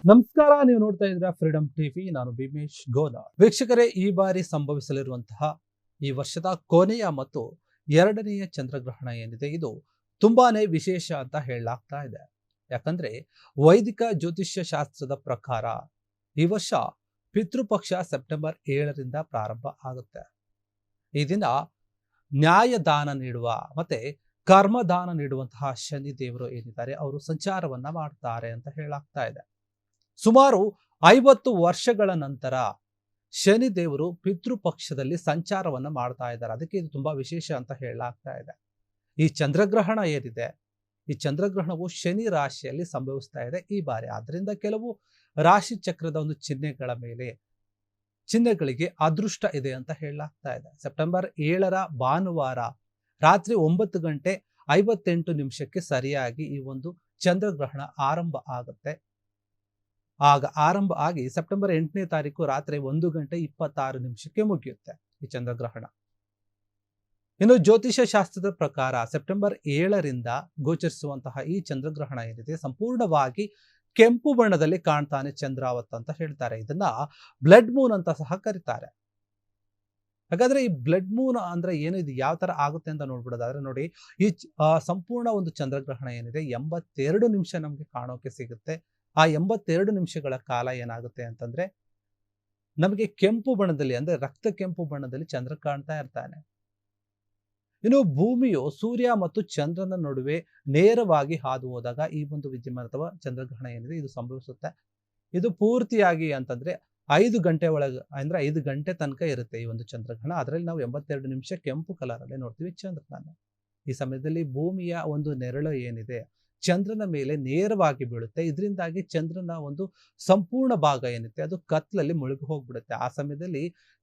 ನಮಸ್ಕಾರ, ನೀವು ನೋಡ್ತಾ ಇದ್ದೀರಾ ಫ್ರೀಡಂ ಟಿವಿ. ನಾನು ಭೀಮೇಶ್ ಗೋನಾಳ್. ವೀಕ್ಷಕರೇ, ಈ ಬಾರಿ ಸಂಭವಿಸಲಿರುವಂತಹ ಈ ವರ್ಷದ ಕೊನೆಯ ಮತ್ತು ಎರಡನೆಯ ಚಂದ್ರಗ್ರಹಣ ಏನಿದೆ, ಇದು ತುಂಬಾನೇ ವಿಶೇಷ ಅಂತ ಹೇಳಲಾಗ್ತಾ ಇದೆ. ಯಾಕಂದ್ರೆ ವೈದಿಕ ಜ್ಯೋತಿಷ್ಯ ಶಾಸ್ತ್ರದ ಪ್ರಕಾರ ಈ ವರ್ಷ ಪಿತೃಪಕ್ಷ ಸೆಪ್ಟೆಂಬರ್ 7ರಿಂದ ಪ್ರಾರಂಭ ಆಗುತ್ತೆ. ಈ ದಿನ ನ್ಯಾಯದಾನ ನೀಡುವ ಮತ್ತೆ ಕರ್ಮದಾನ ನೀಡುವಂತಹ ಶನಿ ದೇವರು ಏನಿದ್ದಾರೆ, ಅವರು ಸಂಚಾರವನ್ನ ಮಾಡ್ತಾರೆ ಅಂತ ಹೇಳಲಾಗ್ತಾ ಇದೆ. ಸುಮಾರು 50 ವರ್ಷಗಳ ನಂತರ ಶನಿ ದೇವರು ಪಿತೃಪಕ್ಷದಲ್ಲಿ ಸಂಚಾರವನ್ನ ಮಾಡ್ತಾ ಇದ್ದಾರೆ. ಅದಕ್ಕೆ ಇದು ತುಂಬಾ ವಿಶೇಷ ಅಂತ ಹೇಳಲಾಗ್ತಾ ಇದೆ. ಈ ಚಂದ್ರಗ್ರಹಣ ಏನಿದೆ, ಈ ಚಂದ್ರಗ್ರಹಣವು ಶನಿ ರಾಶಿಯಲ್ಲಿ ಸಂಭವಿಸ್ತಾ ಇದೆ ಈ ಬಾರಿ. ಆದ್ರಿಂದ ಕೆಲವು ರಾಶಿ ಚಕ್ರದ ಒಂದು ಚಿಹ್ನೆಗಳಿಗೆ ಅದೃಷ್ಟ ಇದೆ ಅಂತ ಹೇಳಲಾಗ್ತಾ ಇದೆ. ಸೆಪ್ಟೆಂಬರ್ 7ರ ಭಾನುವಾರ ರಾತ್ರಿ 9:58 ಸರಿಯಾಗಿ ಈ ಒಂದು ಚಂದ್ರಗ್ರಹಣ ಆರಂಭ ಆಗುತ್ತೆ. ಆರಂಭ ಆಗಿ ಸೆಪ್ಟೆಂಬರ್ 8ನೇ ತಾರೀಕು ರಾತ್ರಿ 1:26 ಮುಗಿಯುತ್ತೆ ಈ ಚಂದ್ರಗ್ರಹಣ. ಇನ್ನು ಜ್ಯೋತಿಷ್ಯ ಶಾಸ್ತ್ರದ ಪ್ರಕಾರ ಸೆಪ್ಟೆಂಬರ್ 7ರಿಂದ ಗೋಚರಿಸುವಂತಹ ಈ ಚಂದ್ರಗ್ರಹಣ ಏನಿದೆ, ಸಂಪೂರ್ಣವಾಗಿ ಕೆಂಪು ಬಣ್ಣದಲ್ಲಿ ಕಾಣ್ತಾನೆ ಚಂದ್ರಾವತ್ ಅಂತ ಹೇಳ್ತಾರೆ. ಇದನ್ನ ಬ್ಲಡ್ ಮೂನ್ ಅಂತ ಸಹ ಕರೀತಾರೆ. ಹಾಗಾದ್ರೆ ಈ ಬ್ಲಡ್ ಮೂನ್ ಅಂದ್ರೆ ಏನು, ಇದು ಯಾವ ತರ ಆಗುತ್ತೆ ಅಂತ ನೋಡ್ಬಿಡೋದಾದ್ರೆ ನೋಡಿ, ಈ ಸಂಪೂರ್ಣ ಒಂದು ಚಂದ್ರಗ್ರಹಣ ಏನಿದೆ 82 ನಿಮಿಷ ನಮ್ಗೆ ಕಾಣೋಕೆ ಸಿಗುತ್ತೆ. ಆ 82 ನಿಮಿಷಗಳ ಕಾಲ ಏನಾಗುತ್ತೆ ಅಂತಂದ್ರೆ ನಮಗೆ ಕೆಂಪು ಬಣ್ಣದಲ್ಲಿ, ಅಂದ್ರೆ ರಕ್ತ ಕೆಂಪು ಬಣ್ಣದಲ್ಲಿ ಚಂದ್ರ ಕಾಣ್ತಾ ಇರ್ತಾನೆ. ಇನ್ನು ಭೂಮಿಯು ಸೂರ್ಯ ಮತ್ತು ಚಂದ್ರನ ನಡುವೆ ನೇರವಾಗಿ ಹಾದು ಹೋದಾಗ ಈ ಒಂದು ವಿದ್ಯಮಾನ ಅಥವಾ ಚಂದ್ರಗ್ರಹಣ ಏನಿದೆ ಇದು ಸಂಭವಿಸುತ್ತೆ. ಇದು ಪೂರ್ತಿಯಾಗಿ ಅಂತಂದ್ರೆ 5 ಗಂಟೆ ಒಳಗೆ, ಅಂದ್ರೆ 5 ಗಂಟೆ ತನಕ ಇರುತ್ತೆ ಈ ಒಂದು ಚಂದ್ರಗ್ರಹಣ. ಅದರಲ್ಲಿ ನಾವು 82 ನಿಮಿಷ ಕೆಂಪು ಕಲರ್ ಅಲ್ಲಿ ನೋಡ್ತೀವಿ ಚಂದ್ರನ. ಈ ಸಮಯದಲ್ಲಿ ಭೂಮಿಯ ಒಂದು ನೆರಳು ಏನಿದೆ ಚಂದ್ರನ ಮೇಲೆ ನೇರವಾಗಿ ಬೀಳುತ್ತೆ. ಇದರಿಂದಾಗಿ ಚಂದ್ರನ ಒಂದು ಸಂಪೂರ್ಣ ಭಾಗ ಏನಿದೆ ಅದು ಕತ್ಲಲ್ಲಿ ಮುಳುಗಿ ಹೋಗ್ಬಿಡುತ್ತೆ. ಆ ಸಮಯದಲ್ಲಿ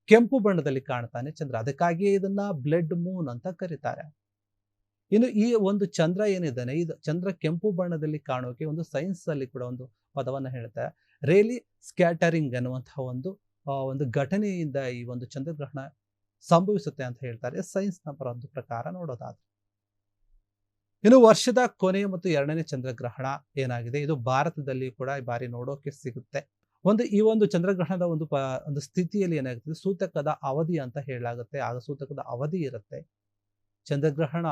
ಕೆಂಪು ಬಣ್ಣದಲ್ಲಿ ಕಾಣ್ತಾನೆ ಚಂದ್ರ. ಅದಕ್ಕಾಗಿಯೇ ಇದನ್ನ ಬ್ಲಡ್ ಮೂನ್ ಅಂತ ಕರೀತಾರೆ. ಇನ್ನು ಈ ಒಂದು ಚಂದ್ರ ಏನಿದ್ದಾನೆ, ಇದು ಚಂದ್ರ ಕೆಂಪು ಬಣ್ಣದಲ್ಲಿ ಕಾಣೋಕೆ ಒಂದು ಸೈನ್ಸ್ ಅಲ್ಲಿ ಕೂಡ ಒಂದು ಪದವನ್ನ ಹೇಳ್ತಾರೆ, ರೇಲಿ ಸ್ಕ್ಯಾಟರಿಂಗ್ ಅನ್ನುವಂತಹ ಒಂದು ಘಟನೆಯಿಂದ ಈ ಒಂದು ಚಂದ್ರಗ್ರಹಣ ಸಂಭವಿಸುತ್ತೆ ಅಂತ ಹೇಳ್ತಾರೆ ಸೈನ್ಸ್ ನ ಒಂದು ಪ್ರಕಾರ ನೋಡೋದಾದ್ರೆ. ಇನ್ನು ವರ್ಷದ ಕೊನೆಯ ಮತ್ತು ಎರಡನೇ ಚಂದ್ರಗ್ರಹಣ ಏನಾಗಿದೆ, ಇದು ಭಾರತದಲ್ಲಿ ಕೂಡ ಈ ಬಾರಿ ನೋಡೋಕೆ ಸಿಗುತ್ತೆ. ಈ ಒಂದು ಚಂದ್ರಗ್ರಹಣದ ಒಂದು ಸ್ಥಿತಿಯಲ್ಲಿ ಏನಾಗುತ್ತೆ, ಸೂತಕದ ಅವಧಿ ಅಂತ ಹೇಳಲಾಗುತ್ತೆ. ಆಗ ಸೂತಕದ ಅವಧಿ ಇರುತ್ತೆ. ಚಂದ್ರಗ್ರಹಣ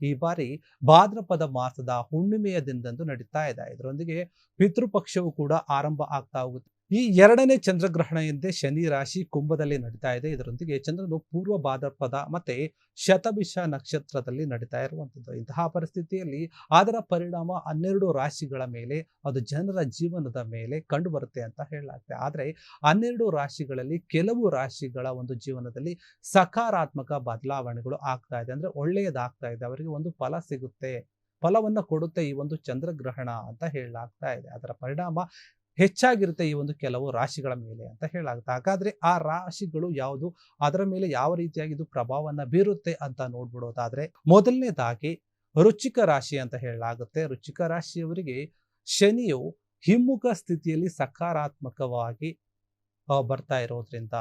ಈ ಬಾರಿ ಭಾದ್ರಪದ ಮಾಸದ ಹುಣ್ಣಿಮೆಯ ದಿನದಂದು ನಡೀತಾ ಇದೆ. ಇದರೊಂದಿಗೆ ಪಿತೃಪಕ್ಷವು ಕೂಡ ಆರಂಭ ಆಗ್ತಾ ಹೋಗುತ್ತೆ. ಈ ಎರಡನೇ ಚಂದ್ರಗ್ರಹಣ ಎಂದೇ ಶನಿ ರಾಶಿ ಕುಂಭದಲ್ಲಿ ನಡೀತಾ ಇದೆ. ಇದರೊಂದಿಗೆ ಚಂದ್ರನು ಪೂರ್ವ ಭಾದ್ರಪದ ಮತ್ತೆ ಶತಭಿಷ ನಕ್ಷತ್ರದಲ್ಲಿ ನಡೀತಾ ಇರುವಂಥದ್ದು. ಇಂತಹ ಪರಿಸ್ಥಿತಿಯಲ್ಲಿ ಅದರ ಪರಿಣಾಮ 12 ರಾಶಿಗಳ ಮೇಲೆ, ಅದು ಜನರ ಜೀವನದ ಮೇಲೆ ಕಂಡು ಬರುತ್ತೆ ಅಂತ ಹೇಳಲಾಗುತ್ತೆ. ಆದ್ರೆ 12 ರಾಶಿಗಳಲ್ಲಿ ಕೆಲವು ರಾಶಿಗಳ ಒಂದು ಜೀವನದಲ್ಲಿ ಸಕಾರಾತ್ಮಕ ಬದಲಾವಣೆಗಳು ಆಗ್ತಾ ಇದೆ, ಅಂದ್ರೆ ಒಳ್ಳೆಯದಾಗ್ತಾ ಇದೆ, ಅವರಿಗೆ ಒಂದು ಫಲ ಸಿಗುತ್ತೆ, ಫಲವನ್ನ ಕೊಡುತ್ತೆ ಈ ಒಂದು ಚಂದ್ರಗ್ರಹಣ ಅಂತ ಹೇಳಲಾಗ್ತಾ ಇದೆ. ಅದರ ಪರಿಣಾಮ ಹೆಚ್ಚಾಗಿರುತ್ತೆ ಈ ಒಂದು ಕೆಲವು ರಾಶಿಗಳ ಮೇಲೆ ಅಂತ ಹೇಳಲಾಗುತ್ತೆ. ಹಾಗಾದ್ರೆ ಆ ರಾಶಿಗಳು ಯಾವುದು, ಅದರ ಮೇಲೆ ಯಾವ ರೀತಿಯಾಗಿ ಇದು ಪ್ರಭಾವವನ್ನ ಬೀರುತ್ತೆ ಅಂತ ನೋಡ್ಬಿಡೋದಾದ್ರೆ, ಮೊದಲನೇದಾಗಿ ವೃಶ್ಚಿಕ ರಾಶಿ ಅಂತ ಹೇಳಲಾಗುತ್ತೆ. ವೃಶ್ಚಿಕ ರಾಶಿಯವರಿಗೆ ಶನಿಯು ಹಿಮ್ಮುಖ ಸ್ಥಿತಿಯಲ್ಲಿ ಸಕಾರಾತ್ಮಕವಾಗಿ ಬರ್ತಾ ಇರೋದ್ರಿಂದ,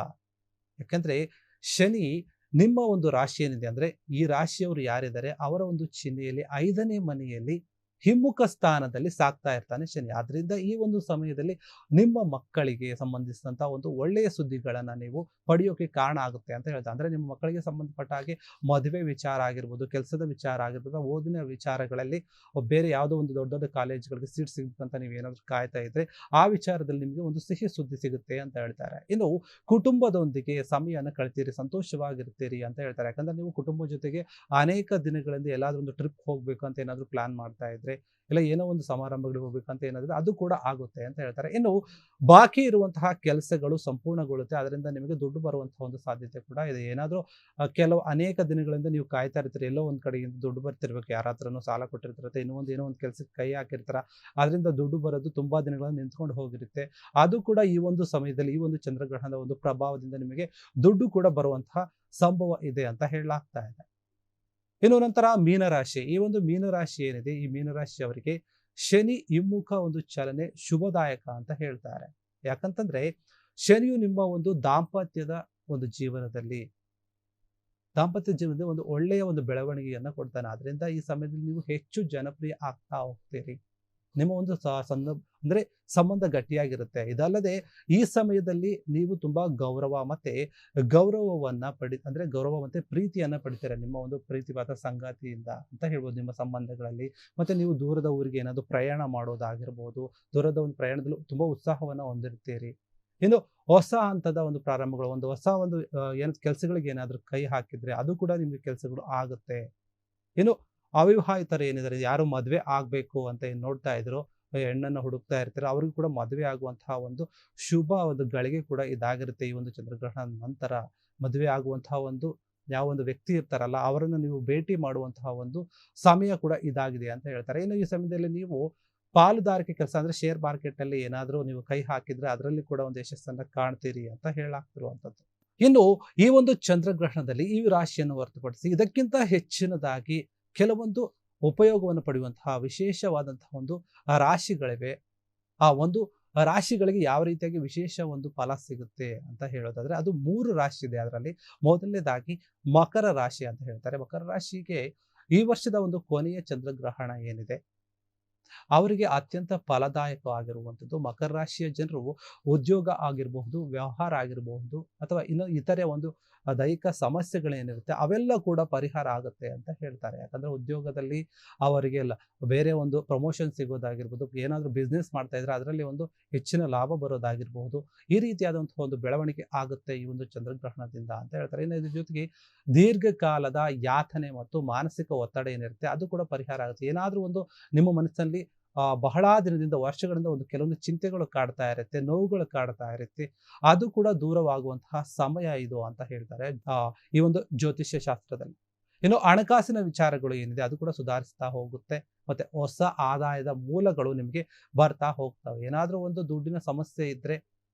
ಯಾಕಂದ್ರೆ ಶನಿ ನಿಮ್ಮ ಒಂದು ರಾಶಿ ಏನಿದೆ, ಅಂದ್ರೆ ಈ ರಾಶಿಯವರು ಯಾರಿದ್ದಾರೆ ಅವರ ಒಂದು ಚಿಹ್ನೆಯಲ್ಲಿ 5ನೇ ಮನೆಯಲ್ಲಿ ಹಿಮ್ಮುಖ ಸ್ಥಾನದಲ್ಲಿ ಸಾಕ್ತಾ ಇರ್ತಾನೆ ಶನಿ. ಆದ್ರಿಂದ ಈ ಒಂದು ಸಮಯದಲ್ಲಿ ನಿಮ್ಮ ಮಕ್ಕಳಿಗೆ ಸಂಬಂಧಿಸಿದಂತಹ ಒಂದು ಒಳ್ಳೆಯ ಸುದ್ದಿಗಳನ್ನ ನೀವು ಪಡೆಯೋಕೆ ಕಾರಣ ಆಗುತ್ತೆ ಅಂತ ಹೇಳ್ತಾರೆ. ಅಂದ್ರೆ ನಿಮ್ಮ ಮಕ್ಕಳಿಗೆ ಸಂಬಂಧಪಟ್ಟ ಹಾಗೆ ಮದುವೆ ವಿಚಾರ ಆಗಿರ್ಬೋದು, ಕೆಲಸದ ವಿಚಾರ ಆಗಿರ್ಬೋದು, ಓದಿನ ವಿಚಾರಗಳಲ್ಲಿ ಬೇರೆ ಯಾವುದೋ ಒಂದು ದೊಡ್ಡ ದೊಡ್ಡ ಕಾಲೇಜುಗಳಿಗೆ ಸೀಟ್ ಸಿಗಬೇಕಂತ ನೀವು ಏನಾದ್ರು ಕಾಯ್ತಾ ಇದ್ರೆ ಆ ವಿಚಾರದಲ್ಲಿ ನಿಮಗೆ ಒಂದು ಸಿಹಿ ಸುದ್ದಿ ಸಿಗುತ್ತೆ ಅಂತ ಹೇಳ್ತಾರೆ. ಇನ್ನು ಕುಟುಂಬದೊಂದಿಗೆ ಸಮಯನ ಕಳಿತೀರಿ, ಸಂತೋಷವಾಗಿರ್ತೀರಿ ಅಂತ ಹೇಳ್ತಾರೆ. ಯಾಕಂದ್ರೆ ನೀವು ಕುಟುಂಬದ ಜೊತೆಗೆ ಅನೇಕ ದಿನಗಳಿಂದ ಎಲ್ಲಾದ್ರೂ ಒಂದು ಟ್ರಿಪ್ ಹೋಗ್ಬೇಕು ಅಂತ ಏನಾದ್ರು ಪ್ಲಾನ್ ಮಾಡ್ತಾ ಇದ್ರೆ, ಇಲ್ಲ ಏನೋ ಒಂದು ಸಮಾರಂಭಗಳಿಗೆ ಹೋಗ್ಬೇಕಂತ ಏನಾದ್ರೆ ಅದು ಕೂಡ ಆಗುತ್ತೆ ಅಂತ ಹೇಳ್ತಾರೆ. ಇನ್ನು ಬಾಕಿ ಇರುವಂತಹ ಕೆಲಸಗಳು ಸಂಪೂರ್ಣಗೊಳ್ಳುತ್ತೆ. ಅದರಿಂದ ನಿಮಗೆ ದುಡ್ಡು ಬರುವಂತಹ ಒಂದು ಸಾಧ್ಯತೆ ಕೂಡ ಇದೆ. ಏನಾದ್ರೂ ಅನೇಕ ದಿನಗಳಿಂದ ನೀವು ಕಾಯ್ತಾ ಇರ್ತೀರಿ, ಎಲ್ಲೋ ಒಂದ್ ಕಡೆಯಿಂದ ದುಡ್ಡು ಬರ್ತಿರ್ಬೇಕು, ಯಾರ ಹತ್ರನೂ ಸಾಲ ಕೊಟ್ಟಿರ್ತಾರೆ, ಏನೋ ಒಂದು ಕೆಲಸಕ್ಕೆ ಕೈ ಹಾಕಿರ್ತಾರ, ಅದರಿಂದ ದುಡ್ಡು ಬರೋದು ತುಂಬಾ ದಿನಗಳನ್ನು ನಿಂತ್ಕೊಂಡು ಹೋಗಿರುತ್ತೆ. ಅದು ಕೂಡ ಈ ಒಂದು ಸಮಯದಲ್ಲಿ, ಈ ಒಂದು ಚಂದ್ರಗ್ರಹಣದ ಒಂದು ಪ್ರಭಾವದಿಂದ ನಿಮಗೆ ದುಡ್ಡು ಕೂಡ ಬರುವಂತಹ ಸಂಭವ ಇದೆ ಅಂತ ಹೇಳಲಾಗ್ತಾ ಇದೆ. ಇನ್ನು ನಂತರ ಮೀನರಾಶಿ. ಈ ಒಂದು ಮೀನರಾಶಿ ಏನಿದೆ, ಈ ಮೀನರಾಶಿ ಅವರಿಗೆ ಶನಿ ಹಿಮ್ಮುಖ ಒಂದು ಚಲನೆ ಶುಭದಾಯಕ ಅಂತ ಹೇಳ್ತಾರೆ. ಯಾಕಂತಂದ್ರೆ ಶನಿಯು ನಿಮ್ಮ ಒಂದು ದಾಂಪತ್ಯದ ಜೀವನದಲ್ಲಿ ಒಂದು ಒಳ್ಳೆಯ ಒಂದು ಬೆಳವಣಿಗೆಯನ್ನ ಕೊಡ್ತಾನೆ. ಆದ್ರಿಂದ ಈ ಸಮಯದಲ್ಲಿ ನೀವು ಹೆಚ್ಚು ಜನಪ್ರಿಯ ಆಗ್ತಾ ಹೋಗ್ತೀರಿ. ನಿಮ್ಮ ಒಂದು ಸಂದರ್ಭ ಅಂದ್ರೆ ಸಂಬಂಧ ಗಟ್ಟಿಯಾಗಿರುತ್ತೆ. ಇದಲ್ಲದೆ ಈ ಸಮಯದಲ್ಲಿ ನೀವು ತುಂಬಾ ಗೌರವ ಮತ್ತೆ ಗೌರವವನ್ನ ಅಂದ್ರೆ ಗೌರವ ಮತ್ತೆ ಪ್ರೀತಿಯನ್ನ ಪಡಿತೀರ ನಿಮ್ಮ ಒಂದು ಪ್ರೀತಿಪಾತ ಸಂಗಾತಿಯಿಂದ ಅಂತ ಹೇಳ್ಬೋದು ನಿಮ್ಮ ಸಂಬಂಧಗಳಲ್ಲಿ. ಮತ್ತೆ ನೀವು ದೂರದ ಊರಿಗೆ ಏನಾದ್ರು ಪ್ರಯಾಣ ಮಾಡೋದಾಗಿರ್ಬೋದು, ದೂರದ ಒಂದು ಪ್ರಯಾಣದಲ್ಲಿ ತುಂಬಾ ಉತ್ಸಾಹವನ್ನ ಹೊಂದಿರ್ತೀರಿ. ಇನ್ನು ಹೊಸ ಹಂತದ ಒಂದು ಪ್ರಾರಂಭಗಳು, ಒಂದು ಹೊಸ ಒಂದು ಏನು ಕೆಲಸಗಳಿಗೆ ಏನಾದ್ರು ಕೈ ಹಾಕಿದ್ರೆ ಅದು ಕೂಡ ನಿಮ್ಗೆ ಕೆಲಸಗಳು ಆಗುತ್ತೆ. ಇನ್ನು ಅವಿವಾಹಿತರು ಏನಿದ್ದಾರೆ, ಯಾರು ಮದುವೆ ಆಗ್ಬೇಕು ಅಂತ ಏನ್ ನೋಡ್ತಾ ಇದ್ರು, ಹೆಣ್ಣನ್ನು ಹುಡುಕ್ತಾ ಇರ್ತಾರೆ, ಅವ್ರಿಗೂ ಕೂಡ ಮದುವೆ ಆಗುವಂತಹ ಒಂದು ಶುಭ ಒಂದು ಗಳಿಗೆ ಕೂಡ ಇದಾಗಿರುತ್ತೆ. ಈ ಒಂದು ಚಂದ್ರಗ್ರಹಣ ನಂತರ ಮದುವೆ ಆಗುವಂತಹ ಒಂದು ಯಾವ ಒಂದು ವ್ಯಕ್ತಿ ಇರ್ತಾರಲ್ಲ ಅವರನ್ನು ನೀವು ಭೇಟಿ ಮಾಡುವಂತಹ ಒಂದು ಸಮಯ ಕೂಡ ಇದಾಗಿದೆ ಅಂತ ಹೇಳ್ತಾರೆ. ಇನ್ನು ಈ ಸಮಯದಲ್ಲಿ ನೀವು ಪಾಲುದಾರಿಕೆ ಕೆಲಸ ಅಂದ್ರೆ ಶೇರ್ ಮಾರ್ಕೆಟ್ ಅಲ್ಲಿ ಏನಾದರೂ ನೀವು ಕೈ ಹಾಕಿದ್ರೆ ಅದರಲ್ಲಿ ಕೂಡ ಒಂದು ಯಶಸ್ಸನ್ನ ಕಾಣ್ತೀರಿ ಅಂತ ಹೇಳಾಗ್ತಿರುವಂಥದ್ದು. ಇನ್ನು ಈ ಒಂದು ಚಂದ್ರಗ್ರಹಣದಲ್ಲಿ ಈ ರಾಶಿಯನ್ನು ಹೊರತುಪಡಿಸಿ ಇದಕ್ಕಿಂತ ಹೆಚ್ಚಿನದಾಗಿ ಕೆಲವೊಂದು ಉಪಯೋಗವನ್ನು ಪಡೆಯುವಂತಹ ವಿಶೇಷವಾದಂತಹ ಒಂದು ರಾಶಿಗಳಿವೆ. ಆ ಒಂದು ರಾಶಿಗಳಿಗೆ ಯಾವ ರೀತಿಯಾಗಿ ವಿಶೇಷ ಒಂದು ಫಲ ಸಿಗುತ್ತೆ ಅಂತ ಹೇಳೋದಾದ್ರೆ ಅದು 3 ರಾಶಿ ಇದೆ. ಅದರಲ್ಲಿ ಮೊದಲನೇದಾಗಿ ಮಕರ ರಾಶಿ ಅಂತ ಹೇಳ್ತಾರೆ. ಮಕರ ರಾಶಿಗೆ ಈ ವರ್ಷದ ಒಂದು ಕೊನೆಯ ಚಂದ್ರಗ್ರಹಣ ಏನಿದೆ ಅವರಿಗೆ ಅತ್ಯಂತ ಫಲದಾಯಕವಾಗಿರುವಂಥದ್ದು. ಮಕರ ರಾಶಿಯ ಜನರು ಉದ್ಯೋಗ ಆಗಿರಬಹುದು, ವ್ಯವಹಾರ ಆಗಿರಬಹುದು, ಅಥವಾ ಇನ್ನು ಇತರೆ ಒಂದು ದೈಹಿಕ ಸಮಸ್ಯೆಗಳೇನಿರುತ್ತೆ ಅವೆಲ್ಲ ಕೂಡ ಪರಿಹಾರ ಆಗುತ್ತೆ ಅಂತ ಹೇಳ್ತಾರೆ. ಯಾಕಂದ್ರೆ ಉದ್ಯೋಗದಲ್ಲಿ ಅವರಿಗೆಲ್ಲ ಬೇರೆ ಒಂದು ಪ್ರಮೋಷನ್ ಸಿಗೋದಾಗಿರ್ಬೋದು, ಏನಾದರೂ ಬಿಸ್ನೆಸ್ ಮಾಡ್ತಾ ಇದ್ರೆ ಅದರಲ್ಲಿ ಒಂದು ಹೆಚ್ಚಿನ ಲಾಭ ಬರೋದಾಗಿರ್ಬಹುದು, ಈ ರೀತಿಯಾದಂತಹ ಒಂದು ಬೆಳವಣಿಗೆ ಆಗುತ್ತೆ ಈ ಒಂದು ಚಂದ್ರಗ್ರಹಣದಿಂದ ಅಂತ ಹೇಳ್ತಾರೆ. ಇನ್ನು ಇದ್ರ ಜೊತೆಗೆ ದೀರ್ಘಕಾಲದ ಯಾತನೆ ಮತ್ತು ಮಾನಸಿಕ ಒತ್ತಡ ಏನಿರುತ್ತೆ ಅದು ಕೂಡ ಪರಿಹಾರ ಆಗುತ್ತೆ. ಏನಾದರೂ ಒಂದು ನಿಮ್ಮ ಮನಸ್ಸಲ್ಲಿ ಬಹಳ ದಿನದಿಂದ ವರ್ಷಗಳಿಂದ ಒಂದು ಕೆಲವೊಂದು ಚಿಂತೆಗಳು ಕಾಡ್ತಾ ಇರುತ್ತೆ, ನೋವುಗಳು ಕಾಡ್ತಾ ಇರುತ್ತೆ, ಅದು ಕೂಡ ದೂರವಾಗುವಂತಹ ಸಮಯ ಇದು ಅಂತ ಹೇಳ್ತಾರೆ ಈ ಒಂದು ಜ್ಯೋತಿಷ್ಯ ಶಾಸ್ತ್ರದಲ್ಲಿ. ಇನ್ನು ಹಣಕಾಸಿನ ವಿಚಾರಗಳು ಏನಿದೆ ಅದು ಕೂಡ ಸುಧಾರಿಸ್ತಾ ಹೋಗುತ್ತೆ. ಮತ್ತೆ ಹೊಸ ಆದಾಯದ ಮೂಲಗಳು ನಿಮಗೆ ಬರ್ತಾ ಹೋಗ್ತವೆ. ಏನಾದರೂ ಒಂದು ದುಡ್ಡಿನ ಸಮಸ್ಯೆ ಇದ್ರೆ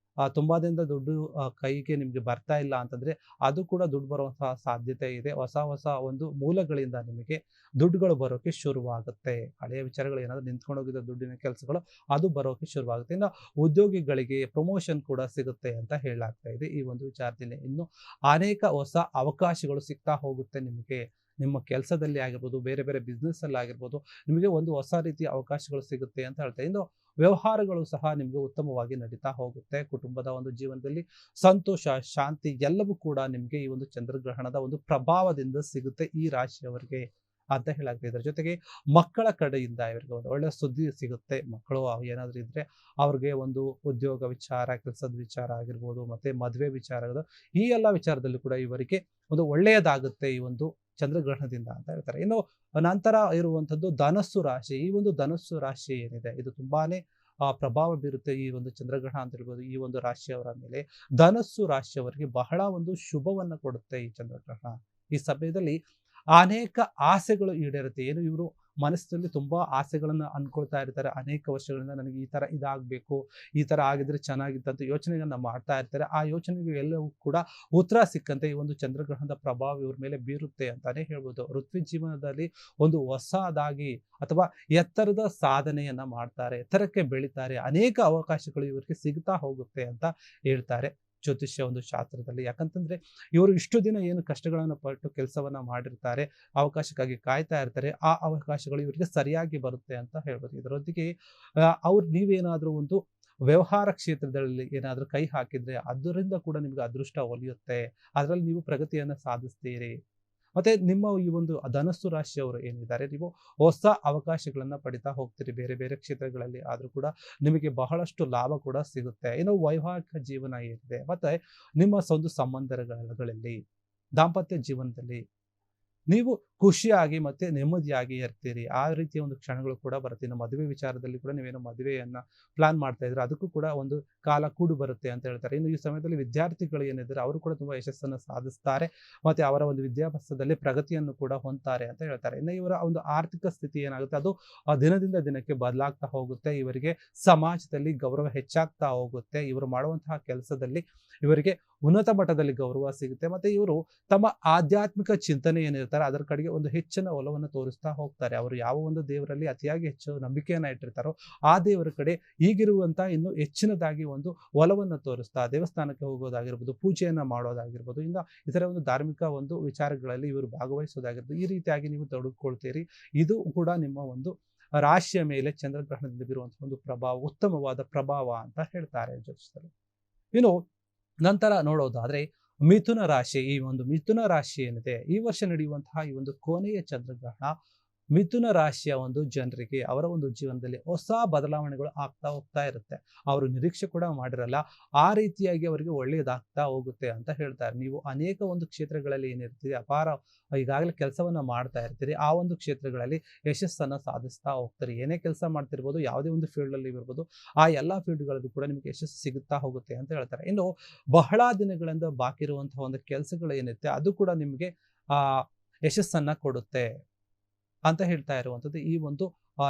ತುಂಬಾ ದಿನದ ದುಡ್ಡು ಕೈಗೆ ನಿಮ್ಗೆ ಬರ್ತಾ ಇಲ್ಲ ಅಂತಂದ್ರೆ ಅದು ಕೂಡ ದುಡ್ಡು ಬರುವಂತಹ ಸಾಧ್ಯತೆ ಇದೆ. ಹೊಸ ಹೊಸ ಒಂದು ಮೂಲಗಳಿಂದ ನಿಮಗೆ ದುಡ್ಡುಗಳು ಬರೋಕೆ ಶುರುವಾಗುತ್ತೆ. ಹಳೆಯ ವಿಚಾರಗಳು ಏನಾದ್ರು ನಿಂತ್ಕೊಂಡು ಹೋಗಿದ್ದ ದುಡ್ಡಿನ ಕೆಲಸಗಳು ಅದು ಬರೋಕೆ ಶುರುವಾಗುತ್ತೆ. ಇನ್ನು ಉದ್ಯೋಗಿಗಳಿಗೆ ಪ್ರಮೋಷನ್ ಕೂಡ ಸಿಗುತ್ತೆ ಅಂತ ಹೇಳಲಾಗ್ತಾ ಇದೆ ಈ ಒಂದು ವಿಚಾರದಲ್ಲಿ. ಇನ್ನು ಅನೇಕ ಹೊಸ ಅವಕಾಶಗಳು ಸಿಗ್ತಾ ಹೋಗುತ್ತೆ ನಿಮಗೆ. ನಿಮ್ಮ ಕೆಲಸದಲ್ಲಿ ಆಗಿರ್ಬೋದು, ಬೇರೆ ಬೇರೆ ಬಿಸ್ನೆಸ್ ಅಲ್ಲಿ ಆಗಿರ್ಬೋದು, ನಿಮಗೆ ಒಂದು ಹೊಸ ರೀತಿಯ ಅವಕಾಶಗಳು ಸಿಗುತ್ತೆ ಅಂತ ಹೇಳ್ತಾರೆ. ಇನ್ನು ವ್ಯವಹಾರಗಳು ಸಹ ನಿಮಗೆ ಉತ್ತಮವಾಗಿ ನಡೀತಾ ಹೋಗುತ್ತೆ. ಕುಟುಂಬದ ಒಂದು ಜೀವನದಲ್ಲಿ ಸಂತೋಷ, ಶಾಂತಿ ಎಲ್ಲವೂ ಕೂಡ ನಿಮಗೆ ಈ ಒಂದು ಚಂದ್ರಗ್ರಹಣದ ಒಂದು ಪ್ರಭಾವದಿಂದ ಸಿಗುತ್ತೆ ಈ ರಾಶಿಯವರಿಗೆ ಅಂತ ಹೇಳಾಗ್ತದೆ. ಇದರ ಜೊತೆಗೆ ಮಕ್ಕಳ ಕಡೆಯಿಂದ ಇವರಿಗೆ ಒಂದು ಒಳ್ಳೆ ಸುದ್ದಿ ಸಿಗುತ್ತೆ. ಮಕ್ಕಳು ಏನಾದರೂ ಇದ್ರೆ ಅವ್ರಿಗೆ ಒಂದು ಉದ್ಯೋಗ ವಿಚಾರ, ಕೆಲಸದ ವಿಚಾರ ಆಗಿರ್ಬೋದು, ಮತ್ತೆ ಮದುವೆ ವಿಚಾರಗಳು, ಈ ಎಲ್ಲ ವಿಚಾರದಲ್ಲಿ ಕೂಡ ಇವರಿಗೆ ಒಂದು ಒಳ್ಳೆಯದಾಗುತ್ತೆ ಈ ಒಂದು ಚಂದ್ರಗ್ರಹಣದಿಂದ ಅಂತ ಹೇಳ್ತಾರೆ. ಇನ್ನು ನಂತರ ಇರುವಂಥದ್ದು ಧನಸ್ಸು ರಾಶಿ. ಈ ಒಂದು ಧನಸ್ಸು ರಾಶಿ ಏನಿದೆ ಇದು ತುಂಬಾನೇ ಪ್ರಭಾವ ಬೀರುತ್ತೆ ಈ ಒಂದು ಚಂದ್ರಗ್ರಹಣ ಅಂತ ಹೇಳ್ಬೋದು ಈ ಒಂದು ರಾಶಿಯವರ ಮೇಲೆ. ಧನಸ್ಸು ರಾಶಿಯವರಿಗೆ ಬಹಳ ಒಂದು ಶುಭವನ್ನ ಕೊಡುತ್ತೆ ಈ ಚಂದ್ರಗ್ರಹಣ. ಈ ಸಮಯದಲ್ಲಿ ಅನೇಕ ಆಸೆಗಳು ಈಡೇರುತ್ತೆ. ಏನು ಇವರು ಮನಸ್ಸಿನಲ್ಲಿ ತುಂಬಾ ಆಸೆಗಳನ್ನ ಅನ್ಕೊಳ್ತಾ ಇರ್ತಾರೆ. ಅನೇಕ ವರ್ಷಗಳಿಂದ ನನಗೆ ಈ ತರ ಇದಾಗಬೇಕು, ಈ ತರ ಆಗಿದ್ರೆ ಚೆನ್ನಾಗಿತ್ತಂತ ಯೋಚನೆಗಳನ್ನ ಮಾಡ್ತಾ ಇರ್ತಾರೆ. ಆ ಯೋಚನೆಗೆ ಎಲ್ಲವೂ ಕೂಡ ಉತ್ತರ ಸಿಕ್ಕಂತೆ ಈ ಒಂದು ಚಂದ್ರಗ್ರಹಣದ ಪ್ರಭಾವ ಇವ್ರ ಮೇಲೆ ಬೀರುತ್ತೆ ಅಂತಾನೆ ಹೇಳ್ಬೋದು. ವೃತ್ತಿ ಜೀವನದಲ್ಲಿ ಒಂದು ಹೊಸದಾಗಿ ಅಥವಾ ಎತ್ತರದ ಸಾಧನೆಯನ್ನ ಮಾಡ್ತಾರೆ, ಎತ್ತರಕ್ಕೆ ಬೆಳಿತಾರೆ, ಅನೇಕ ಅವಕಾಶಗಳು ಇವರಿಗೆ ಸಿಗ್ತಾ ಹೋಗುತ್ತೆ ಅಂತ ಹೇಳ್ತಾರೆ ಜ್ಯೋತಿಷ್ಯ ಒಂದು ಶಾಸ್ತ್ರದಲ್ಲಿ. ಯಾಕಂತಂದ್ರೆ ಇವರು ಇಷ್ಟು ದಿನ ಏನು ಕಷ್ಟಗಳನ್ನು ಪಟ್ಟು ಕೆಲಸವನ್ನ ಮಾಡಿರ್ತಾರೆ, ಅವಕಾಶಕ್ಕಾಗಿ ಕಾಯ್ತಾ ಇರ್ತಾರೆ, ಆ ಅವಕಾಶಗಳು ಇವರಿಗೆ ಸರಿಯಾಗಿ ಬರುತ್ತೆ ಅಂತ ಹೇಳ್ಬೋದು. ಇದರೊಂದಿಗೆ ನೀವೇನಾದ್ರೂ ಒಂದು ವ್ಯವಹಾರ ಕ್ಷೇತ್ರದಲ್ಲಿ ಏನಾದ್ರೂ ಕೈ ಹಾಕಿದ್ರೆ ಅದರಿಂದ ಕೂಡ ನಿಮ್ಗೆ ಅದೃಷ್ಟ ಒಲಿಯುತ್ತೆ, ಅದರಲ್ಲಿ ನೀವು ಪ್ರಗತಿಯನ್ನ ಸಾಧಿಸ್ತೀರಿ. ಮತ್ತೆ ನಿಮ್ಮ ಈ ಒಂದು ಧನಸ್ಸು ರಾಶಿಯವರು ಏನಿದ್ದಾರೆ ನೀವು ಹೊಸ ಅವಕಾಶಗಳನ್ನ ಪಡಿತಾ ಹೋಗ್ತೀರಿ ಬೇರೆ ಬೇರೆ ಕ್ಷೇತ್ರಗಳಲ್ಲಿ. ಆದ್ರೂ ಕೂಡ ನಿಮಗೆ ಬಹಳಷ್ಟು ಲಾಭ ಕೂಡ ಸಿಗುತ್ತೆ. ಇನ್ನು ವೈವಾಹಿಕ ಜೀವನ ಏನಿದೆ ಮತ್ತೆ ನಿಮ್ಮ ಒಂದು ಸಂಬಂಧಗಳಲ್ಲಿ, ದಾಂಪತ್ಯ ಜೀವನದಲ್ಲಿ ನೀವು ಖುಷಿಯಾಗಿ ಮತ್ತೆ ನೆಮ್ಮದಿಯಾಗಿ ಇರ್ತೀರಿ. ಆ ರೀತಿಯ ಒಂದು ಕ್ಷಣಗಳು ಕೂಡ ಬರುತ್ತೆ. ಇನ್ನು ಮದುವೆ ವಿಚಾರದಲ್ಲಿ ಕೂಡ ನೀವೇನೋ ಮದುವೆಯನ್ನ ಪ್ಲಾನ್ ಮಾಡ್ತಾ ಇದ್ರೆ ಅದಕ್ಕೂ ಕೂಡ ಒಂದು ಕಾಲ ಕೂಡು ಬರುತ್ತೆ ಅಂತ ಹೇಳ್ತಾರೆ. ಇನ್ನು ಈ ಸಮಯದಲ್ಲಿ ವಿದ್ಯಾರ್ಥಿಗಳು ಏನಿದ್ದಾರೆ ಅವರು ಕೂಡ ತುಂಬಾ ಯಶಸ್ಸನ್ನು ಸಾಧಿಸ್ತಾರೆ, ಮತ್ತೆ ಅವರ ಒಂದು ವಿದ್ಯಾಭ್ಯಾಸದಲ್ಲಿ ಪ್ರಗತಿಯನ್ನು ಕೂಡ ಹೊಂದ್ತಾರೆ ಅಂತ ಹೇಳ್ತಾರೆ. ಇನ್ನು ಇವರ ಒಂದು ಆರ್ಥಿಕ ಸ್ಥಿತಿ ಏನಾಗುತ್ತೆ ಅದು ದಿನದಿಂದ ದಿನಕ್ಕೆ ಬದಲಾಗ್ತಾ ಹೋಗುತ್ತೆ. ಇವರಿಗೆ ಸಮಾಜದಲ್ಲಿ ಗೌರವ ಹೆಚ್ಚಾಗ್ತಾ ಹೋಗುತ್ತೆ. ಇವರು ಮಾಡುವಂತಹ ಕೆಲಸದಲ್ಲಿ ಇವರಿಗೆ ಉನ್ನತ ಮಟ್ಟದಲ್ಲಿ ಗೌರವ ಸಿಗುತ್ತೆ. ಮತ್ತೆ ಇವರು ತಮ್ಮ ಆಧ್ಯಾತ್ಮಿಕ ಚಿಂತನೆ ಏನಿರ್ತಾರೆ ಅದರ ಕಡೆಗೆ ಒಂದು ಹೆಚ್ಚಿನ ಒಲವನ್ನು ತೋರಿಸ್ತಾ ಹೋಗ್ತಾರೆ. ಅವರು ಯಾವ ಒಂದು ದೇವರಲ್ಲಿ ಅತಿಯಾಗಿ ಹೆಚ್ಚು ನಂಬಿಕೆಯನ್ನ ಇಟ್ಟಿರ್ತಾರೋ ಆ ದೇವರ ಕಡೆ ಈಗಿರುವಂತ ಇನ್ನು ಹೆಚ್ಚಿನದಾಗಿ ಒಂದು ಒಲವನ್ನು ತೋರಿಸ್ತಾ ದೇವಸ್ಥಾನಕ್ಕೆ ಹೋಗೋದಾಗಿರ್ಬೋದು, ಪೂಜೆಯನ್ನ ಮಾಡೋದಾಗಿರ್ಬೋದು, ಇನ್ನು ಇತರ ಒಂದು ಧಾರ್ಮಿಕ ಒಂದು ವಿಚಾರಗಳಲ್ಲಿ ಇವರು ಭಾಗವಹಿಸೋದಾಗಿರ್ಬೋದು, ಈ ರೀತಿಯಾಗಿ ನೀವು ತೊಡಗಿಕೊಳ್ತೀರಿ. ಇದು ಕೂಡ ನಿಮ್ಮ ಒಂದು ರಾಶಿಯ ಮೇಲೆ ಚಂದ್ರಗ್ರಹಣದಿಂದ ಬೀರುವಂತಹ ಒಂದು ಪ್ರಭಾವ ಉತ್ತಮವಾದ ಪ್ರಭಾವ ಅಂತ ಹೇಳ್ತಾರೆ ಜ್ಯೋತಿಷರು. ಇನ್ನು ನಂತರ ನೋಡೋದಾದ್ರೆ ಮಿಥುನ ರಾಶಿ, ಈ ಒಂದು ಮಿಥುನ ರಾಶಿ ಏನಿದೆ ಈ ವರ್ಷ ನಡೆಯುವಂತಹ ಈ ಒಂದು ಕೊನೆಯ ಚಂದ್ರಗ್ರಹಣ ಮಿಥುನ ರಾಶಿಯ ಒಂದು ಜನರಿಗೆ ಅವರ ಒಂದು ಜೀವನದಲ್ಲಿ ಹೊಸ ಬದಲಾವಣೆಗಳು ಆಗ್ತಾ ಹೋಗ್ತಾ ಇರುತ್ತೆ. ಅವರು ನಿರೀಕ್ಷೆ ಕೂಡ ಮಾಡಿರಲ್ಲ, ಆ ರೀತಿಯಾಗಿ ಅವರಿಗೆ ಒಳ್ಳೆಯದಾಗ್ತಾ ಹೋಗುತ್ತೆ ಅಂತ ಹೇಳ್ತಾರೆ. ನೀವು ಅನೇಕ ಒಂದು ಕ್ಷೇತ್ರಗಳಲ್ಲಿ ಏನಿರ್ತೀರಿ, ಅಪಾರ ಈಗಾಗಲೇ ಕೆಲಸವನ್ನ ಮಾಡ್ತಾ ಇರ್ತೀರಿ, ಆ ಒಂದು ಕ್ಷೇತ್ರಗಳಲ್ಲಿ ಯಶಸ್ಸನ್ನು ಸಾಧಿಸ್ತಾ ಹೋಗ್ತಾರೆ. ಏನೇ ಕೆಲಸ ಮಾಡ್ತಿರ್ಬೋದು, ಯಾವುದೇ ಒಂದು ಫೀಲ್ಡ್ ಅಲ್ಲಿ ಇರ್ಬೋದು, ಆ ಎಲ್ಲ ಫೀಲ್ಡ್ಗಳಲ್ಲೂ ಕೂಡ ನಿಮಗೆ ಯಶಸ್ಸು ಸಿಗುತ್ತಾ ಹೋಗುತ್ತೆ ಅಂತ ಹೇಳ್ತಾರೆ. ಇನ್ನು ಬಹಳ ದಿನಗಳಿಂದ ಬಾಕಿ ಇರುವಂತಹ ಒಂದು ಕೆಲಸಗಳು ಏನಿರುತ್ತೆ ಅದು ಕೂಡ ನಿಮಗೆ ಯಶಸ್ಸನ್ನ ಕೊಡುತ್ತೆ ಅಂತ ಹೇಳ್ತಾ ಇರುವಂಥದ್ದು ಈ ಒಂದು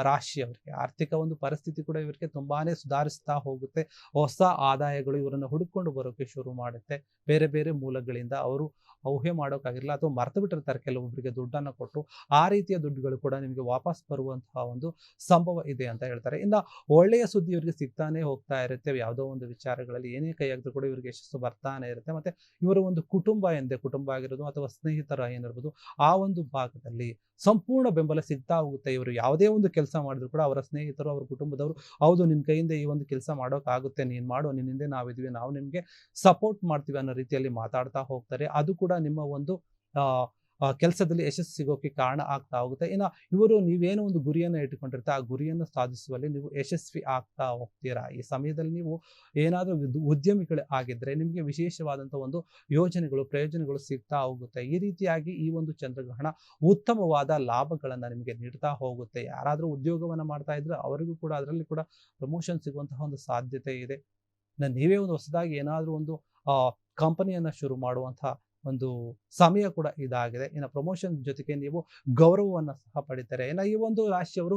ರಾಶಿಯವರಿಗೆ. ಆರ್ಥಿಕ ಒಂದು ಪರಿಸ್ಥಿತಿ ಕೂಡ ಇವರಿಗೆ ತುಂಬಾನೇ ಸುಧಾರಿಸ್ತಾ ಹೋಗುತ್ತೆ. ಹೊಸ ಆದಾಯಗಳು ಇವರನ್ನು ಹುಡುಕೊಂಡು ಬರೋಕೆ ಶುರು ಮಾಡುತ್ತೆ. ಬೇರೆ ಬೇರೆ ಮೂಲಗಳಿಂದ ಅವರು ಊಹೆ ಮಾಡೋಕ್ಕಾಗಿರಲ್ಲ ಅಥವಾ ಮರ್ತು ಬಿಟ್ಟಿರ್ತಾರೆ ಕೆಲವೊಬ್ಬರಿಗೆ ದುಡ್ಡನ್ನು ಕೊಟ್ಟು, ಆ ರೀತಿಯ ದುಡ್ಡುಗಳು ಕೂಡ ನಿಮಗೆ ವಾಪಸ್ ಬರುವಂತಹ ಒಂದು ಸಂಭವ ಇದೆ ಅಂತ ಹೇಳ್ತಾರೆ. ಇನ್ನು ಒಳ್ಳೆಯ ಸುದ್ದಿ ಇವರಿಗೆ ಸಿಗ್ತಾನೆ ಹೋಗ್ತಾ ಇರುತ್ತೆ. ಯಾವುದೋ ಒಂದು ವಿಚಾರಗಳಲ್ಲಿ ಏನೇ ಕೈ ಹಾಕಿದ್ರು ಕೂಡ ಇವರಿಗೆ ಯಶಸ್ಸು ಬರ್ತಾನೆ ಇರುತ್ತೆ. ಮತ್ತೆ ಇವರ ಒಂದು ಕುಟುಂಬ ಕುಟುಂಬ ಆಗಿರೋದು ಅಥವಾ ಸ್ನೇಹಿತರ ಏನಿರ್ಬೋದು, ಆ ಒಂದು ಭಾಗದಲ್ಲಿ ಸಂಪೂರ್ಣ ಬೆಂಬಲ ಸಿಗ್ತಾ ಹೋಗುತ್ತೆ. ಇವರು ಯಾವುದೇ ಒಂದು ಕೆಲಸ ಮಾಡಿದ್ರು ಕೂಡ ಅವರ ಸ್ನೇಹಿತರು, ಅವರ ಕುಟುಂಬದವರು, ಹೌದು ನಿನ್ನ ಕೈಯಿಂದ ಈ ಒಂದು ಕೆಲಸ ಮಾಡೋಕ್ಕಾಗುತ್ತೆ, ನೀನು ಮಾಡು, ನಿನ್ನ ಹಿಂದೆ ನಾವಿದ್ವಿ, ನಾವು ನಿಮಗೆ ಸಪೋರ್ಟ್ ಮಾಡ್ತೀವಿ ಅನ್ನೋ ರೀತಿಯಲ್ಲಿ ಮಾತಾಡ್ತಾ ಹೋಗ್ತಾರೆ. ಅದು ಕೂಡ ನಿಮ್ಮ ಒಂದು ಕೆಲಸದಲ್ಲಿ ಯಶಸ್ಸು ಸಿಗೋಕೆ ಕಾರಣ ಆಗ್ತಾ ಹೋಗುತ್ತೆ. ಇನ್ನು ಇವರು ನೀವೇನೋ ಒಂದು ಗುರಿಯನ್ನು ಇಟ್ಟುಕೊಂಡಿರ್ತಾರೆ, ಆ ಗುರಿಯನ್ನು ಸಾಧಿಸುವಲ್ಲಿ ನೀವು ಯಶಸ್ವಿ ಆಗ್ತಾ ಹೋಗ್ತೀರಾ. ಈ ಸಮಯದಲ್ಲಿ ನೀವು ಏನಾದರೂ ಉದ್ಯಮಿಗಳು ಆಗಿದ್ರೆ ನಿಮಗೆ ವಿಶೇಷವಾದಂಥ ಒಂದು ಯೋಜನೆಗಳು, ಪ್ರಯೋಜನಗಳು ಸಿಗ್ತಾ ಹೋಗುತ್ತೆ. ಈ ರೀತಿಯಾಗಿ ಈ ಒಂದು ಚಂದ್ರಗ್ರಹಣ ಉತ್ತಮವಾದ ಲಾಭಗಳನ್ನು ನಿಮಗೆ ನೀಡ್ತಾ ಹೋಗುತ್ತೆ. ಯಾರಾದರೂ ಉದ್ಯೋಗವನ್ನು ಮಾಡ್ತಾ ಇದ್ರೆ ಅವರಿಗೂ ಕೂಡ ಅದರಲ್ಲಿ ಕೂಡ ಪ್ರಮೋಷನ್ ಸಿಗುವಂತಹ ಒಂದು ಸಾಧ್ಯತೆ ಇದೆ. ನೀವೇ ಒಂದು ಹೊಸದಾಗಿ ಏನಾದರೂ ಒಂದು ಕಂಪನಿಯನ್ನು ಶುರು ಮಾಡುವಂತಹ ಒಂದು ಸಮಯ ಕೂಡ ಇದಾಗಿದೆ. ಇನ್ನು ಪ್ರಮೋಷನ್ ಜೊತೆಗೆ ನೀವು ಗೌರವವನ್ನು ಸಹ ಪಡಿತಾರೆ. ಇನ್ನು ಈ ಒಂದು ರಾಶಿಯವರು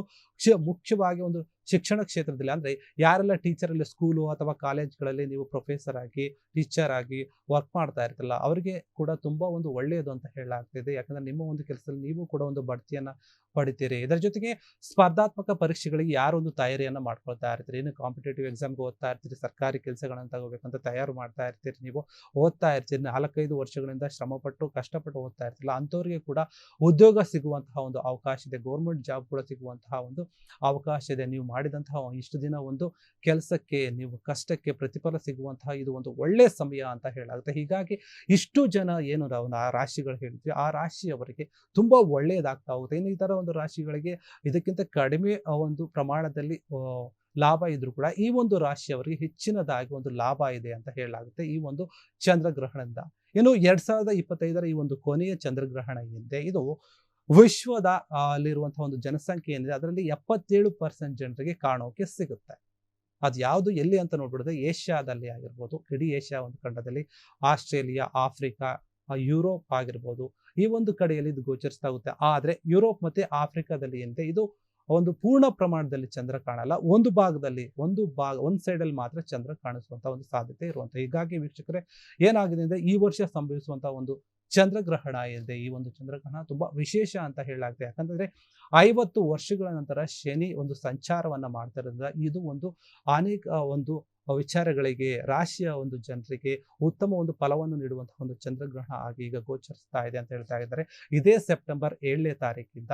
ಮುಖ್ಯವಾಗಿ ಒಂದು ಶಿಕ್ಷಣ ಕ್ಷೇತ್ರದಲ್ಲಿ, ಅಂದರೆ ಯಾರೆಲ್ಲ ಟೀಚರಲ್ಲಿ ಸ್ಕೂಲು ಅಥವಾ ಕಾಲೇಜ್ಗಳಲ್ಲಿ ನೀವು ಪ್ರೊಫೆಸರ್ ಆಗಿ, ಟೀಚರ್ ಆಗಿ ವರ್ಕ್ ಮಾಡ್ತಾ ಇರ್ತಿಲ್ಲ, ಅವರಿಗೆ ಕೂಡ ತುಂಬಾ ಒಂದು ಒಳ್ಳೆಯದು ಅಂತ ಹೇಳಲಾಗ್ತಿದೆ. ಯಾಕಂದ್ರೆ ನಿಮ್ಮ ಒಂದು ಕೆಲಸದಲ್ಲಿ ನೀವು ಕೂಡ ಒಂದು ಬಡ್ತಿಯನ್ನ ಪಡಿತೀರಿ. ಇದರ ಜೊತೆಗೆ ಸ್ಪರ್ಧಾತ್ಮಕ ಪರೀಕ್ಷೆಗಳಿಗೆ ಯಾರೊಂದು ತಯಾರಿಯನ್ನ ಮಾಡ್ಕೊಳ್ತಾ ಇರ್ತೀರಿ, ಇನ್ನು ಕಾಂಪಿಟೇಟಿವ್ ಎಕ್ಸಾಮ್ಗೆ ಓದ್ತಾ ಇರ್ತೀರಿ, ಸರ್ಕಾರಿ ಕೆಲಸಗಳನ್ನ ತಗೋಬೇಕಂತ ತಯಾರು ಮಾಡ್ತಾ ಇರ್ತೀರಿ, ನೀವು ಓದ್ತಾ ಇರ್ತೀರಿ, 4-5 ವರ್ಷಗಳಿಂದ ಶ್ರಮಪಟ್ಟು ಕಷ್ಟಪಟ್ಟು ಓದ್ತಾ ಇರ್ತಿಲ್ಲ, ಅಂಥವ್ರಿಗೆ ಕೂಡ ಉದ್ಯೋಗ ಸಿಗುವಂತಹ ಒಂದು ಅವಕಾಶ ಇದೆ. ಗೌರ್ಮೆಂಟ್ ಜಾಬ್ ಕೂಡ ಸಿಗುವಂತಹ ಒಂದು ಅವಕಾಶ ಇದೆ. ನೀವು ಮಾಡಿದಂತಹ ಇಷ್ಟು ದಿನ ಒಂದು ಕೆಲಸಕ್ಕೆ, ನೀವು ಕಷ್ಟಕ್ಕೆ ಪ್ರತಿಫಲ ಸಿಗುವಂತಹ ಇದು ಒಂದು ಒಳ್ಳೆಯ ಸಮಯ ಅಂತ ಹೇಳಾಗುತ್ತೆ. ಹೀಗಾಗಿ ಇಷ್ಟು ಜನ ಏನು ನಾವು ಆ ರಾಶಿಗಳು ಹೇಳ್ತೀವಿ, ಆ ರಾಶಿಯವರಿಗೆ ತುಂಬಾ ಒಳ್ಳೆಯದಾಗ್ತಾ ಹೋಗುತ್ತೆ. ಇನ್ನು ಈ ತರ ಒಂದು ರಾಶಿಗಳಿಗೆ ಇದಕ್ಕಿಂತ ಕಡಿಮೆ ಒಂದು ಪ್ರಮಾಣದಲ್ಲಿ ಲಾಭ ಇದ್ರೂ ಕೂಡ ಈ ಒಂದು ರಾಶಿಯವರಿಗೆ ಹೆಚ್ಚಿನದಾಗಿ ಒಂದು ಲಾಭ ಇದೆ ಅಂತ ಹೇಳಲಾಗುತ್ತೆ ಈ ಒಂದು ಚಂದ್ರಗ್ರಹಣದಿಂದ. ಇನ್ನು 2025 ಈ ಒಂದು ಕೊನೆಯ ಚಂದ್ರಗ್ರಹಣ ಏನಿದೆ, ಇದು ವಿಶ್ವದ ಅಲ್ಲಿರುವಂತಹ ಒಂದು ಜನಸಂಖ್ಯೆ ಏನಿದೆ ಅದರಲ್ಲಿ 77% ಜನರಿಗೆ ಕಾಣೋಕೆ ಸಿಗುತ್ತೆ. ಅದು ಯಾವುದು ಎಲ್ಲಿ ಅಂತ ನೋಡ್ಬಿಡಿದ್ರೆ ಏಷ್ಯಾದಲ್ಲಿ ಆಗಿರ್ಬೋದು, ಇಡೀ ಏಷ್ಯಾ ಒಂದು ಖಂಡದಲ್ಲಿ, ಆಸ್ಟ್ರೇಲಿಯಾ, ಆಫ್ರಿಕಾ, ಯುರೋಪ್ ಆಗಿರ್ಬೋದು, ಈ ಒಂದು ಕಡೆಯಲ್ಲಿ ಇದು ಗೋಚರಿಸ್ತಾ ಹೋಗುತ್ತೆ. ಆದ್ರೆ ಯುರೋಪ್ ಮತ್ತೆ ಆಫ್ರಿಕಾದಲ್ಲಿ ಏನಿದೆ ಇದು ಒಂದು ಪೂರ್ಣ ಪ್ರಮಾಣದಲ್ಲಿ ಚಂದ್ರ ಕಾಣಲ್ಲ. ಒಂದು ಸೈಡ್ ಅಲ್ಲಿ ಮಾತ್ರ ಚಂದ್ರ ಕಾಣಿಸುವಂತ ಒಂದು ಸಾಧ್ಯತೆ ಇರುವಂತ. ಹೀಗಾಗಿ ವೀಕ್ಷಕರೇ ಏನಾಗಿದೆ ಅಂದ್ರೆ ಈ ವರ್ಷ ಸಂಭವಿಸುವಂತಹ ಒಂದು ಚಂದ್ರಗ್ರಹಣ ಏನಿದೆ, ಈ ಒಂದು ಚಂದ್ರಗ್ರಹಣ ತುಂಬಾ ವಿಶೇಷ ಅಂತ ಹೇಳಲಾಗ್ತದೆ. ಯಾಕಂತಂದ್ರೆ 50 ವರ್ಷಗಳ ನಂತರ ಶನಿ ಒಂದು ಸಂಚಾರವನ್ನ ಮಾಡ್ತಾ ಇರೋದ್ರಿಂದ ಇದು ಒಂದು ಅನೇಕ ಒಂದು ವಿಚಾರಗಳಿಗೆ, ರಾಶಿಯ ಒಂದು ಜನರಿಗೆ ಉತ್ತಮ ಒಂದು ಫಲವನ್ನು ನೀಡುವಂತಹ ಒಂದು ಚಂದ್ರಗ್ರಹಣ ಆಗಿ ಈಗ ಗೋಚರಿಸ್ತಾ ಇದೆ ಅಂತ ಹೇಳ್ತಾ ಇದ್ದಾರೆ. ಇದೇ ಸೆಪ್ಟೆಂಬರ್ 7ನೇ ತಾರೀಕಿಂದ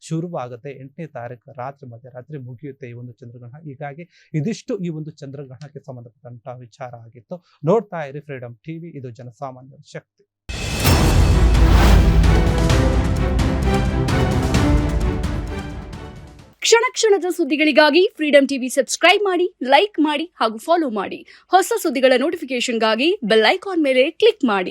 ಶುರುವಾಗುತ್ತೆ, 8ನೇ ತಾರೀಕು ಮಧ್ಯರಾತ್ರಿ ಮುಗಿಯುತ್ತೆ ಈ ಒಂದು ಚಂದ್ರಗ್ರಹಣ. ಹೀಗಾಗಿ ಇದಿಷ್ಟು ಈ ಒಂದು ಚಂದ್ರಗ್ರಹಣಕ್ಕೆ ಸಂಬಂಧಪಟ್ಟಂತಹ ವಿಚಾರ ಆಗಿತ್ತು. ನೋಡ್ತಾ ಇರಿ ಫ್ರೀಡಮ್ ಟಿವಿ, ಇದು ಜನಸಾಮಾನ್ಯರ ಶಕ್ತಿ. ಕ್ಷಣ ಕ್ಷಣದ ಸುದ್ದಿಗಳಿಗಾಗಿ ಫ್ರೀಡಮ್ ಟಿವಿ ಸಬ್ಸ್ಕ್ರೈಬ್ ಮಾಡಿ, ಲೈಕ್ ಮಾಡಿ ಹಾಗೂ ಫಾಲೋ ಮಾಡಿ. ಹೊಸ ಸುದ್ದಿಗಳ ನೋಟಿಫಿಕೇಶನ್ಗಾಗಿ ಬೆಲ್ ಐಕಾನ್ ಮೇಲೆ ಕ್ಲಿಕ್ ಮಾಡಿ.